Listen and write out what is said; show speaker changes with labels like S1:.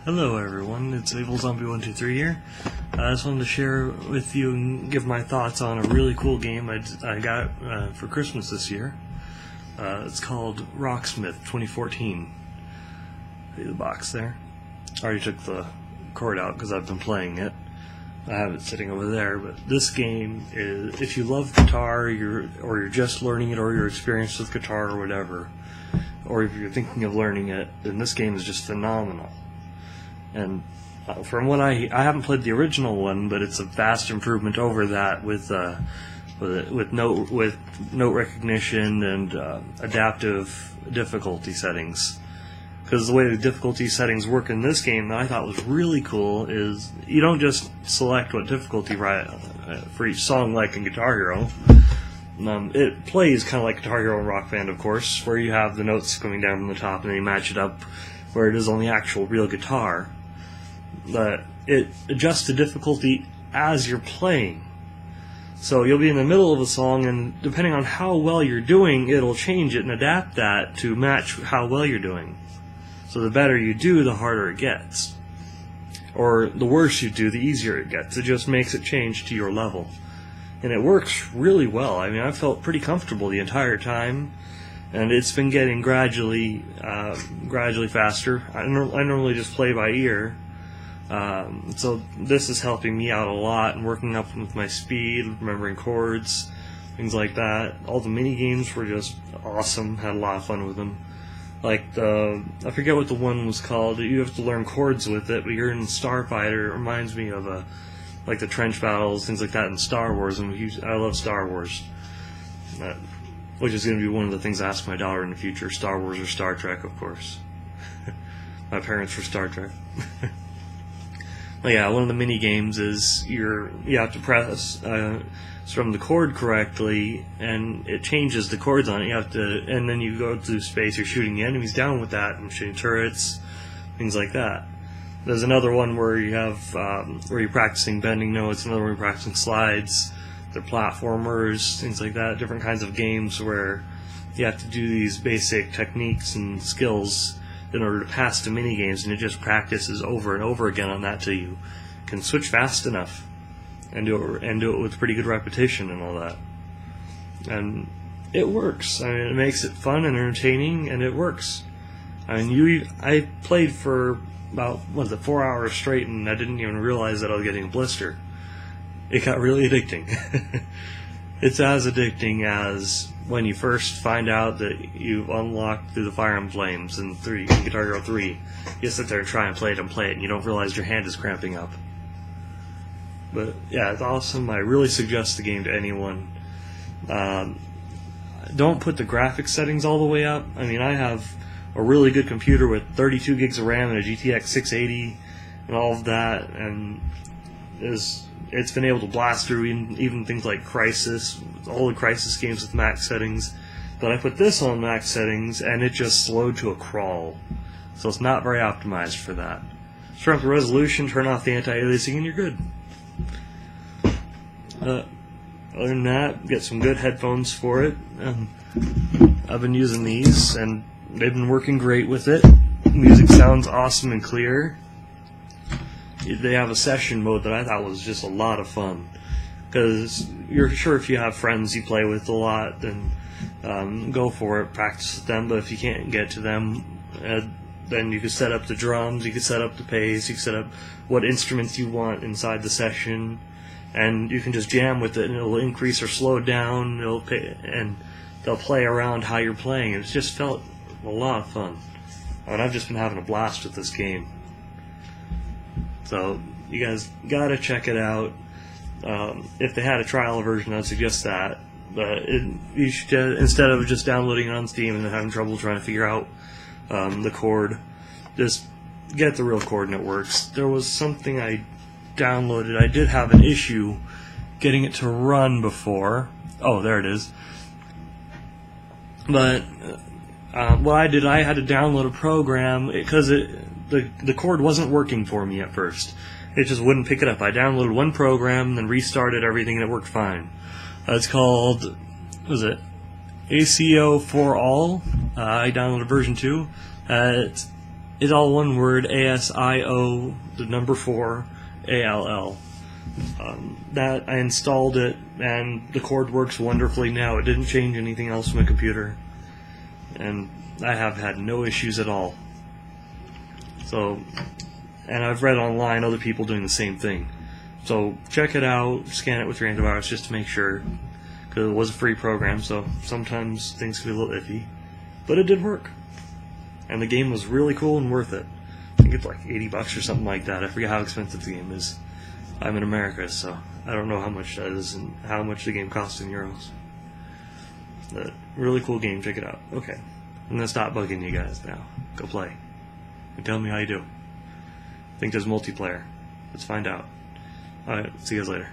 S1: Hello everyone, it's Evil Zombie 123 here. I just wanted to share with you and give my thoughts on a really cool game I got for Christmas this year. It's called Rocksmith 2014. See the box there? I already took the cord out because I've been playing it. I have it sitting over there, but this game is, if you love guitar, or you're just learning it, or you're experienced with guitar or whatever, or if you're thinking of learning it, then this game is just phenomenal. And from what I haven't played the original one, but it's a vast improvement over that with note recognition and adaptive difficulty settings. Because the way the difficulty settings work in this game that I thought was really cool is you don't just select what difficulty for each song like in Guitar Hero. It plays kind of like Guitar Hero and Rock Band, of course, where you have the notes coming down from the top and then you match it up where it is on the actual real guitar. But it adjusts the difficulty as you're playing. So you'll be in the middle of a song, and depending on how well you're doing, it'll change it and adapt that to match how well you're doing. So the better you do, the harder it gets. Or the worse you do, the easier it gets. It just makes it change to your level. And it works really well. I mean, I felt pretty comfortable the entire time, and it's been getting gradually faster. I normally just play by ear. So this is helping me out a lot and working up with my speed, remembering chords, things like that. All the mini games were just awesome. Had a lot of fun with them. Like I forget what the one was called. You have to learn chords with it, but you're in Starfighter. It reminds me of like the trench battles, things like that in Star Wars. And I love Star Wars, which is going to be one of the things I ask my daughter in the future: Star Wars or Star Trek, of course. My parents were Star Trek. Well, yeah, one of the mini games is you have to press from the chord correctly, and it changes the chords on it. You have to, and then you go through space. You're shooting the enemies down with that, and shooting turrets, things like that. There's another one where you have where you're practicing bending notes. Another one where you're practicing slides. They're platformers, things like that. Different kinds of games where you have to do these basic techniques and skills in order to pass the mini games, and it just practices over and over again on that till you can switch fast enough and do it with pretty good repetition and all that. And it works. I mean, it makes it fun and entertaining, and it works. I mean, I played for about 4 hours straight, and I didn't even realize that I was getting a blister. It got really addicting. It's as addicting as when you first find out that you've unlocked through the Fire and Flames in Guitar Hero 3. You sit there and try and play it, and you don't realize your hand is cramping up. But yeah, it's awesome. I really suggest the game to anyone. Don't put the graphics settings all the way up. I mean, I have a really good computer with 32 gigs of RAM and a GTX 680 and all of that, and it's been able to blast through even things like Crisis, all the Crisis games with max settings. But I put this on max settings, and it just slowed to a crawl. So it's not very optimized for that. Turn up the resolution, turn off the anti-aliasing, and you're good. Other than that, get some good headphones for it. I've been using these, and they've been working great with it. Music sounds awesome and clear. They have a session mode that I thought was just a lot of fun, because you're sure if you have friends you play with a lot, then go for it, practice with them. But if you can't get to them, then you can set up the drums, you can set up the pace, you can set up what instruments you want inside the session, and you can just jam with it, and it'll increase or slow down. And they'll play around how you're playing. It's just felt a lot of fun, and I've just been having a blast with this game. So you guys gotta check it out. If they had a trial version, I'd suggest that. But you should, instead of just downloading it on Steam and having trouble trying to figure out the chord, just get the real chord and it works. There was something I downloaded. I did have an issue getting it to run before. Oh, there it is. But what I did, I had to download a program because the chord wasn't working for me at first. It just wouldn't pick it up. I downloaded one program, then restarted everything, and it worked fine. It's called, what was it? ACO for All. I downloaded version 2. It's all one word, ASIO, the number 4, ALL. That I installed it, and the cord works wonderfully now. It didn't change anything else from the computer, and I have had no issues at all. So, and I've read online other people doing the same thing. So check it out, scan it with your antivirus just to make sure, because it was a free program, so sometimes things can be a little iffy. But it did work. And the game was really cool and worth it. I think it's like $80 or something like that. I forget how expensive the game is. I'm in America, so I don't know how much that is and how much the game costs in euros. But really cool game, check it out. Okay, I'm going to stop bugging you guys now. Go play. And tell me how you do. I think there's multiplayer. Let's find out. Alright, see you guys later.